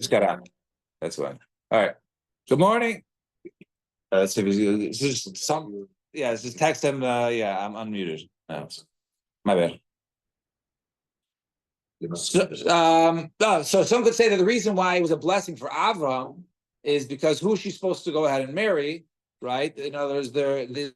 just got on. That's why. All right. Good morning. Let's see. This is some. Yeah, just text him. Yeah, I'm unmuted. My bad. So some could say that the reason why it was a blessing for Avram is because who she's supposed to go ahead and marry, right? In other words, the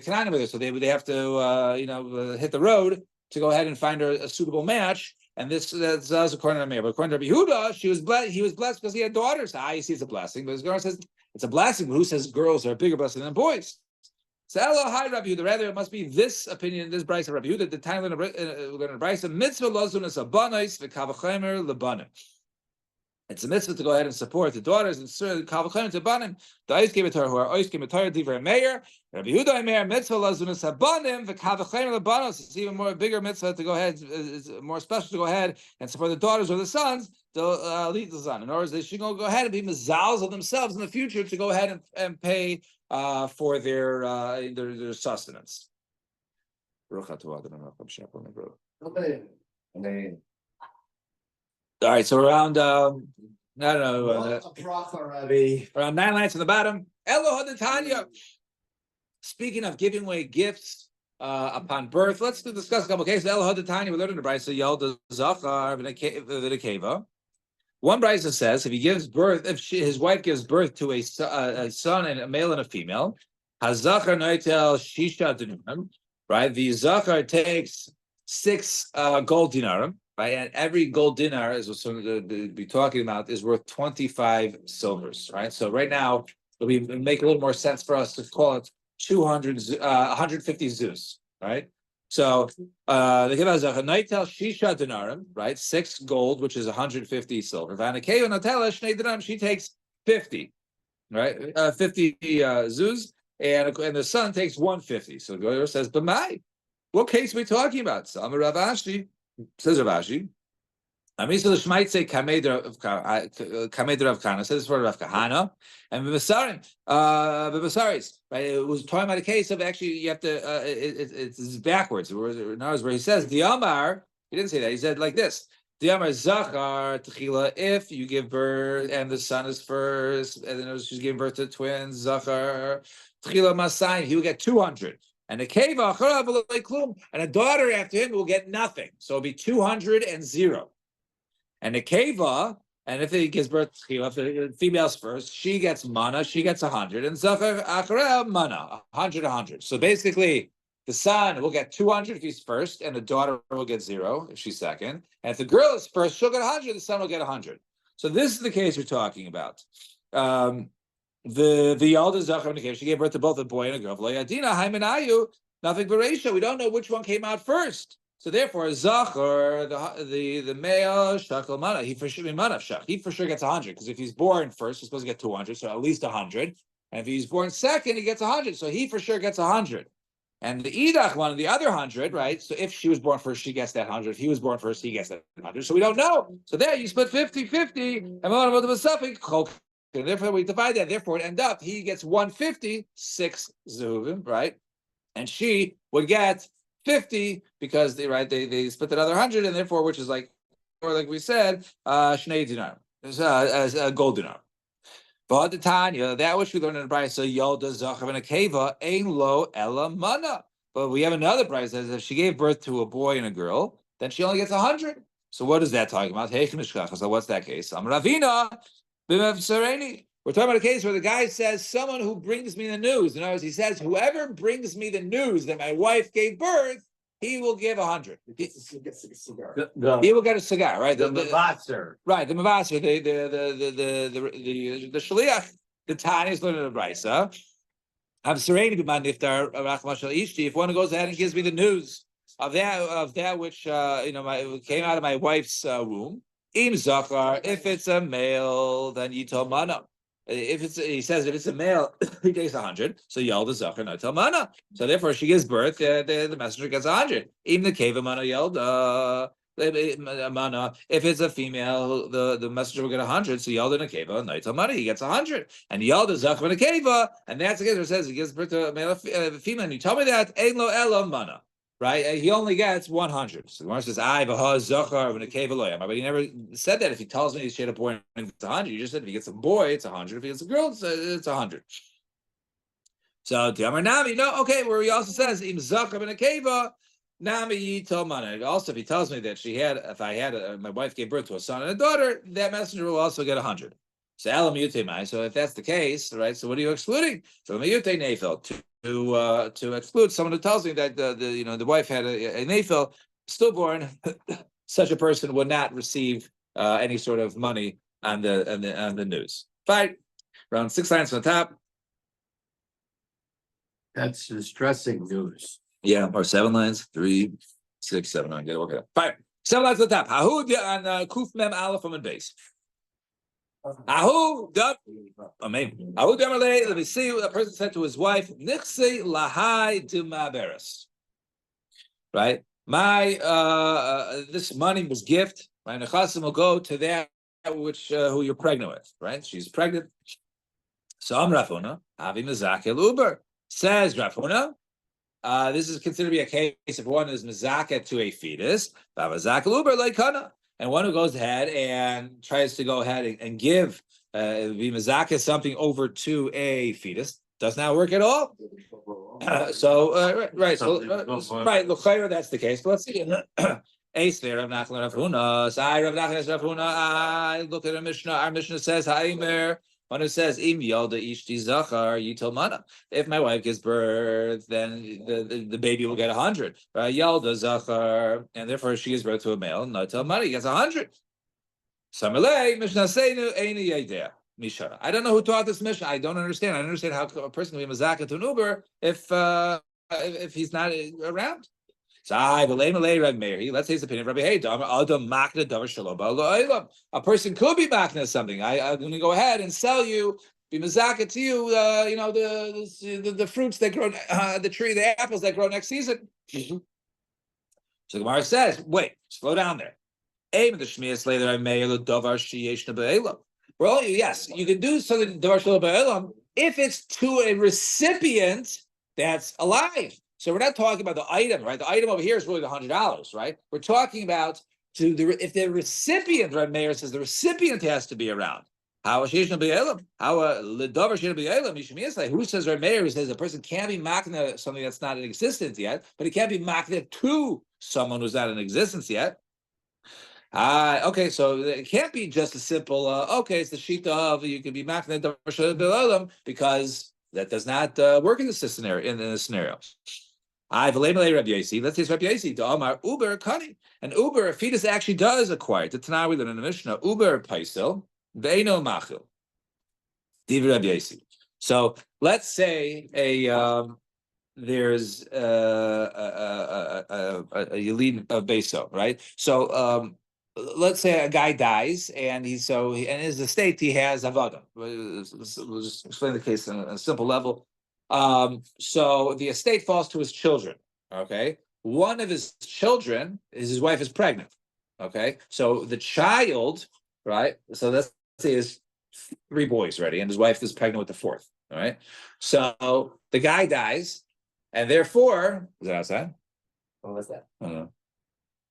Canaan with her, so they have to hit the road to go ahead and find her a suitable match. And that's according to Meir. But according to Rabbi Yehuda, he was blessed because he had daughters. You see, it's a blessing. But his girl says it's a blessing. But who says girls are a bigger blessing than boys? So Elo, hi Rabbi Yehuda. Rather, it must be this opinion, this brayso of Rabbi Yehuda. The time we're going to brayso mitzvah lazunas abanos v'kavachemer lebanim. It's a mitzvah to go ahead and support the daughters and kavachemer to banim. The ice gave it to her who are ice gave it to her divrei Meir. Rabbi Yehuda Meir mitzvah lazunas abanim v'kavachemer lebanos. It's even more bigger mitzvah to go ahead. It's more special to go ahead and support the daughters or the sons to lead the son. In other words, they should go ahead and be mezals of themselves in the future to go ahead and pay for their sustenance. All right, so around I don't know, around 9 lines on the bottom. Elo Hadatanya. Speaking of giving away gifts upon birth, let's discuss a couple cases. Elo Hadatanya. We learned in the brayso Yalda Zachar v'Nekeva. One brayso says if he gives birth, his wife gives birth to a son and a male and a female, hazachar noitel shisha dinarim. Right, the zachar takes 6 gold dinarim. Right, and every gold dinar is what we're going to be talking about is worth 25 silvers. Right, so right now it'll make a little more sense for us to call it 150 zuz. Right, so they give us a noitel shisha dinarim, right, 6 gold, which is 150 silver. Vanakeo notela shnei dinarim, she takes 50, right, 50 zuz, and the son takes 150. So the Goyer says, "B'mai, what case are we talking about?" So Amar Rav Ashi. Says Rav Ashi, Amisa the Shmaitze Kameder of Kana says for Rav Kahana and Vivasaris. Right, it was talking about a case of actually you have to. It's backwards. In other words, where he says the Amar, he didn't say that. He said like this: the Amar Zachar Techila. If you give birth and the son is first, and then she's giving birth to twins, Zachar Techila Masai, he will get 200. And a keva and a daughter after him will get nothing. So it'll be 200 and 0. And a keva, and if he gives birth to the females first, she gets mana, she gets 100, and zachar acharel mana, 100. So basically, the son will get 200 if he's first, and the daughter will get 0 if she's second. And if the girl is first, she'll get 100, the son will get 100. So this is the case we're talking about. The Yalda Zachar she gave birth to both a boy and a girl. Nothing Bereisha. We don't know which one came out first. So therefore, Zachar, the male Shakal Mana, he for sure gets 100 because if he's born first, he's supposed to get 200, so at least 100. And if he's born second, he gets 100, so he for sure gets 100. And the Idach one, the other 100, right? So if she was born first, she gets that 100. If he was born first, he gets that 100. So we don't know. So there you split 50-50. And therefore, we divide that. Therefore, it ends up he gets 150, 6 zuvim, right? And she would get 50 because they split another 100, and therefore, which is like we said, shnei dinar, as a gold dinar. But the Tanya, that which we learned in the brayso, Yalda Zachav and a Keva, Ein Lo Ela Mana. But we have another brayso that says if she gave birth to a boy and a girl, then she only gets 100. So what is that talking about? So what's that case? I'm Ravina. We're talking about a case where the guy says, someone who brings me the news. In other words, he says, whoever brings me the news that my wife gave birth, he will give 100. He will get a cigar, right? The Mavaser. Right, the Mavaser, the Shaliach, the Tanya is learning the Brisa. I'm serene if one goes ahead and gives me the news of that which came out of my wife's womb. Im Zachar, if it's a male, then Yital Mana. He says if it's a male, he takes 100. So Yalda Zachar, not Mana. So therefore, she gives birth, the messenger gets 100. Im the Keva Mana Yalda Mana. If it's a female, the messenger will get 100. So Yalda Nekeva, not Mana, he gets 100. And Yalda Zachar Nekeva, and that's the case where it says he gives birth to a male, female. And you tell me that Ein Lo Ela Mana. right? He only gets 100. So the Gemara says, "I v'ha zachar v'nekeva loyam." But he never said that. If he tells me she had a boy, it's 100. You just said if he gets a boy, it's 100. If he gets a girl, it's 100. So Diamar Nami, no, okay. Where he also says, "Im zachar v'nekeva." Nami told mana. Also, if he tells me that my wife gave birth to a son and a daughter, that messenger will also get 100. So if that's the case, right? So what are you excluding? So to exclude someone who tells me that the wife had a nafil stillborn, such a person would not receive any sort of money on the news. Fine. Around 6 lines from the top. That's distressing news. Yeah, or 7 lines, 3, 6, 7, 9. Get it, okay. Fine. 7 lines at the top. Hahu on Kuf Mem Aleph from base. Ahu dam. Amen. Ahu damalei. Let me see. A person said to his wife, "Nixi lahai dimaberes." Right. My this money was gift. My nechasim will go to that which who you're pregnant with. Right. She's pregnant. So I'm Rafuna. Avi Mazakel Uber says Rafuna. This is considered to be a case if one is mezaka to a fetus, and one who goes ahead and tries to go ahead and give be mezaka something over to a fetus does not work at all. Right. L'chayra, that's the case. But let's see. Ace there, Rav Nachman Rav Huna. Rav Nachman Rav Huna. I look at our Mishnah. Our Mishnah says, "Haimer." When it says im yalda ishti zachar yitel mana, if my wife gives birth, then the baby will get 100. Yalda zachar, and therefore she gives birth to a male. Natel mana, he gets 100. Samalei mishnah seinu eini yedea mishara. I don't know who taught this mishnah. I don't understand. I don't understand how a person can be mazaka to an Uber if he's not around. So let's say his opinion. Rabbi, hey, a person could be makna something. I'm going to go ahead and sell you, be mazaka to you. The fruits that grow, the apples that grow next season. So the Gemara says, wait, slow down there. Yes, you can do something if it's to a recipient that's alive. So we're not talking about the item, right? The item over here is really the $100, right? We're talking about if the recipient, right? Mayor says the recipient has to be around. Who says right? Mayor says a person can't be makna something that's not in existence yet, but it can't be makna to someone who's not in existence yet. Okay, so it can't be just a simple. Okay, it's the shita of you can be makna because that does not work in this scenario. In this scenario. Let's say Rabbi Yosi, Amar Uber Kani. And Uber, a fetus actually does acquire. The Tanah we learn in the Mishnah, Uber Paisel, Veino Machil. Div Rabbi Yosi. So let's say there's a Yelid of Beso, right? So let's say a guy dies, and in his estate he has Avada. We'll just explain the case on a simple level. So the estate falls to his children. Okay, one of his children his wife is pregnant. Okay, so the child, right? So let's say he has 3 boys already, and his wife is pregnant with the 4th. All right, so the guy dies, and therefore, is that outside? What was that? I don't know.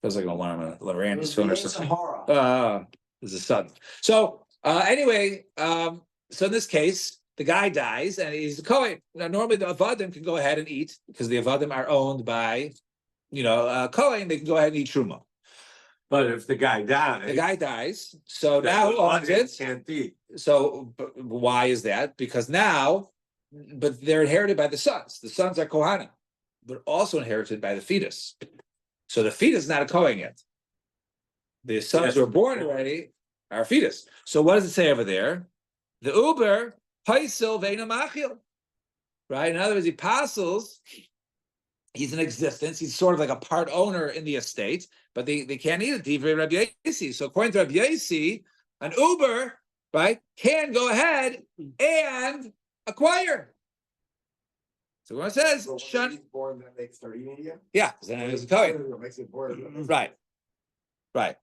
Feels like an alarm on Randy's phone or something. This is sudden. So anyway, so in this case, the guy dies and he's a Kohen. Now, normally the Avadim can go ahead and eat because the Avadim are owned by, Kohen. They can go ahead and eat Truma. But if the guy dies, so now who owns it? Can't eat. So why is that? Because now, but they're inherited by the sons. The sons are Kohanim, but also inherited by the fetus. So the fetus is not a Kohen yet. The sons who are born already are a fetus. So what does it say over there? The Uber Paisel Veina Machil. Right? In other words, he passes, he's in existence, he's sort of like a part owner in the estate, but they can't eat it. Divrei Rabbi Yosi. So according to Rabbi Yosi, an Uber, right, can go ahead and acquire. So what it says, Shun. Born that makes 30 media? Yeah, then it was a Kohen. Right.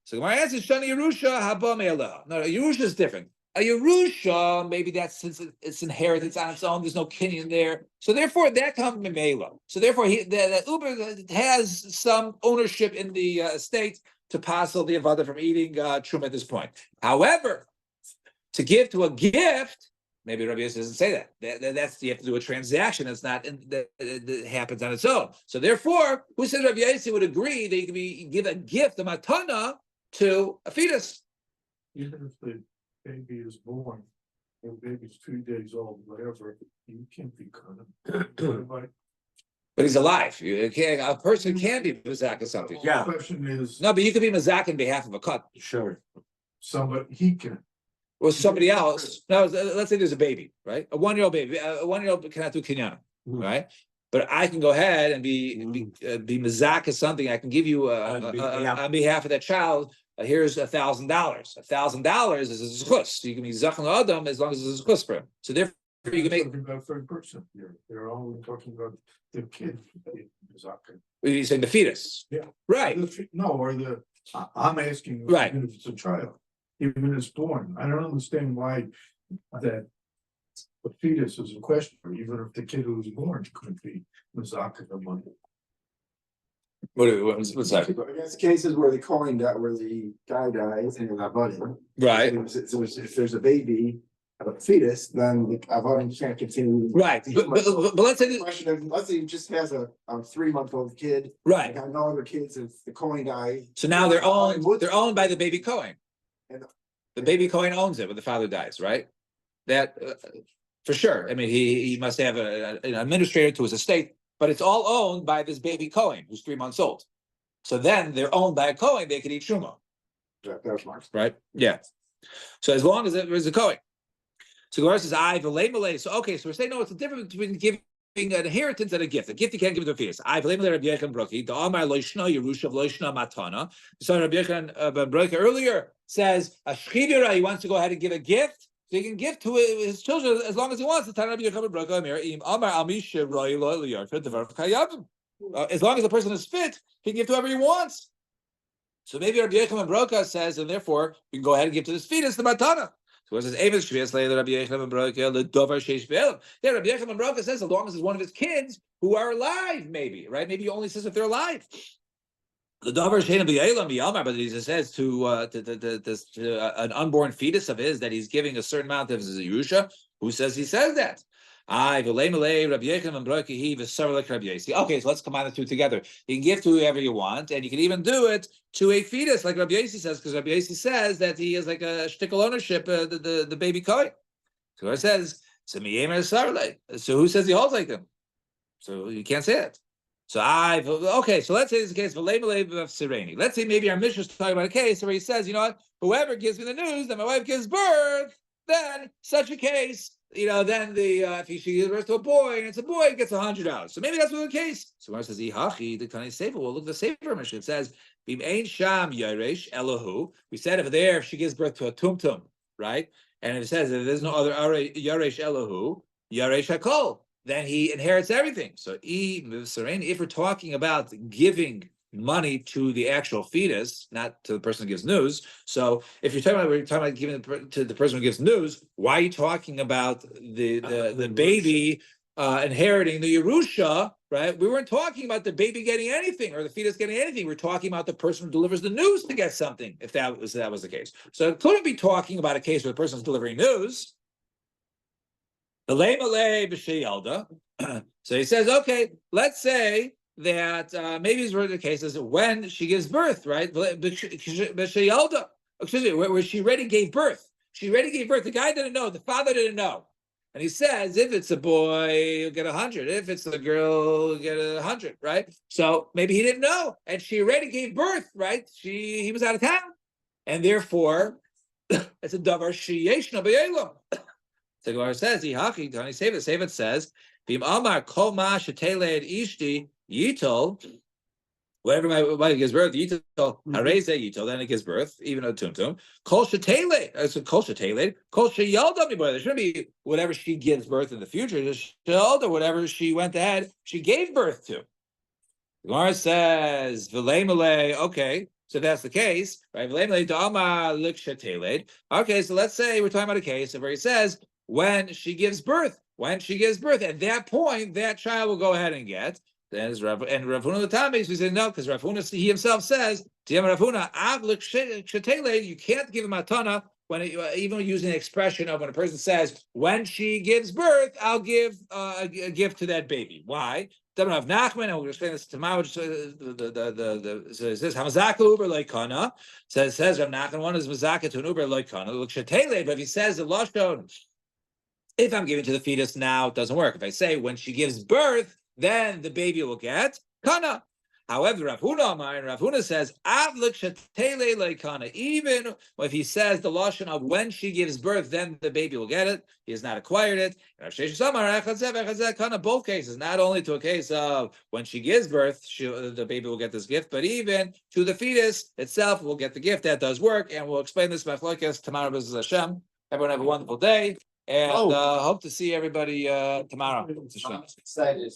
So Gemara answers Shani Yerusha Haba Me'elah. No, Yerusha is different. A Yerusha, maybe that's since it's inheritance on its own. There's no kinyan there, so therefore that comes Memela. So therefore, the Uber has some ownership in the estate to passel the avada from eating truma at this point. However, to give to a gift, maybe Rabbi Yossi doesn't say that. That's you have to do a transaction. That's not that happens on its own. So therefore, who says Rabbi Yossi would agree that you can give a gift, a matana, to a fetus? Even if the baby is born, or the baby's 2 days old, whatever, you can't be kind But he's alive. A person can be mazak or something. The question is, No, but you could be mazak in behalf of a cut. Sure. somebody, he can. Or somebody else. No, let's say there's a baby, right? A 1-year-old baby. A 1-year-old cannot do kinyan, right? But I can go ahead and be mazak or something. I can give you on behalf of that child. Here's $1,000. $1,000 is a zchus. You can be zachan adam as long as it's a zchus for him. So therefore, you can make. Talking about third person here. They're only talking about the kid. You're saying the fetus, Yeah. right? No, or I'm asking, Right. even if it's a child, even if it's born. I don't understand why that the fetus is a question, or even if the kid who was born could be Mazaka the money. What's that? Against cases where the coin where the guy dies and you're not voting. Right. So if there's a baby, a fetus, then the voting can't continue. Right. But let's say Let's say he just has a 3-month-old kid. Right. Got no other kids if the coin dies. So now they're owned by the baby Cohen. The baby Cohen owns it when the father dies, right? That for sure. I mean, he must have an administrator to his estate, but it's all owned by this baby Cohen who's 3 months old. So then they're owned by a Cohen, they can eat truma. That's Mark. Right? Yeah. So as long as there's a Cohen. So Gemara says, I v'lei malei. So okay, so we're saying no, it's a difference between giving an inheritance and a gift. A gift you can't give to a fetus. I v'lei malei Rabbi Yechon Broki. The Amar loishna Yerusha loishna matana. So Rabbi Yechon ben Broki earlier says a shchidura, he wants to go ahead and give a gift. So he can give to his children as long as he wants. As long as the person is fit, he can give to whoever he wants. So maybe Rabbi Yechon ben Broka says, and therefore we can go ahead and give to this fetus the matana. So it says, yeah, Rabbi Yechon ben Broka says, as long as it's one of his kids who are alive, maybe, right? Maybe he only says if they're alive. The davar shein b'yalam b'yamar, but he says to an unborn fetus of his that he's giving a certain amount of his Yerusha. Who says he says that? Okay, so let's combine the two together. You can give to whoever you want, and you can even do it to a fetus, like Rabbi Yossi says, because Rabbi Yossi says that he is like a shtickle ownership, the baby koi. So it says, so who says he holds like them? So you can't say it. So so let's say it's a case of Sireni. Let's say maybe our Mishnah is talking about a case where he says, you know what, whoever gives me the news that my wife gives birth, then such a case, then if she gives birth to a boy and it's a boy, it gets $100. So maybe that's the case. So when it says Ihachi, the kind of Sefer, well, look at the Sefer Mishnah. It says, Bim Ein Sham Yaresh Elohu. We said if she gives birth to a tumtum, right? And it says if there's no other Yaresh Elohu, Yaresh Hakol, then he inherits everything. So if we're talking about giving money to the actual fetus, not to the person who gives news. So if we're talking about giving it to the person who gives news, why are you talking about the baby inheriting the Yerusha, right? We weren't talking about the baby getting anything or the fetus getting anything. We're talking about the person who delivers the news to get something, if that was the case. So it couldn't be talking about a case where the person is delivering news. So he says, okay, let's say that maybe it's the case is when she gives birth, right? Where she already gave birth. She already gave birth. The guy didn't know. The father didn't know. And he says, if it's a boy, you'll get 100. If it's a girl, you'll get 100, right? So maybe he didn't know. And she already gave birth, right? He was out of town. And therefore, it's a davar sheyeshna b'yelam. So Gemara says, "Yihachi Tani Sevet." Sevet says, "Bim Amar Kol Ma Sheteled Ishti Yitol." Whenever my wife gives birth, Yitol Hareze Yitol. Then it gives birth, even a tumtum. Kol Sheteled. So Kol Sheteled. Kol Sheyalda Mi Boy. There shouldn't be whatever she gives birth in the future. Just Sheyalda, whatever she went ahead, she gave birth to. Gemara says, "V'lei Malei." Okay. So if that's the case, right? Okay, so let's say we're talking about a case where he says when she gives birth, at that point, that child will go ahead and get. Then is Rav and Rav Huna Latamis, we say no, because Rav Huna he himself says, Rav Huna, you can't give him a tana when even using the expression of when a person says when she gives birth, I'll give a gift to that baby. Why? Rav Nachman, and we'll explain this tomorrow. So it says Hamazaka Uber like Kana. Says Rav Nachman, one is Mazaka to an Uber like Kana. Look Shatele, but if he says the Lashon, if I'm giving to the fetus now, it doesn't work. If I say when she gives birth, then the baby will get Kana. However, Rav Huna says, even if he says the lashon of when she gives birth, then the baby will get it. He has not acquired it. Both cases, not only to a case of when she gives birth, the baby will get this gift, but even to the fetus itself will get the gift. That does work, and we'll explain this machlokes tomorrow. B'ezras Hashem. Everyone have a wonderful day, and hope to see everybody tomorrow. Excited.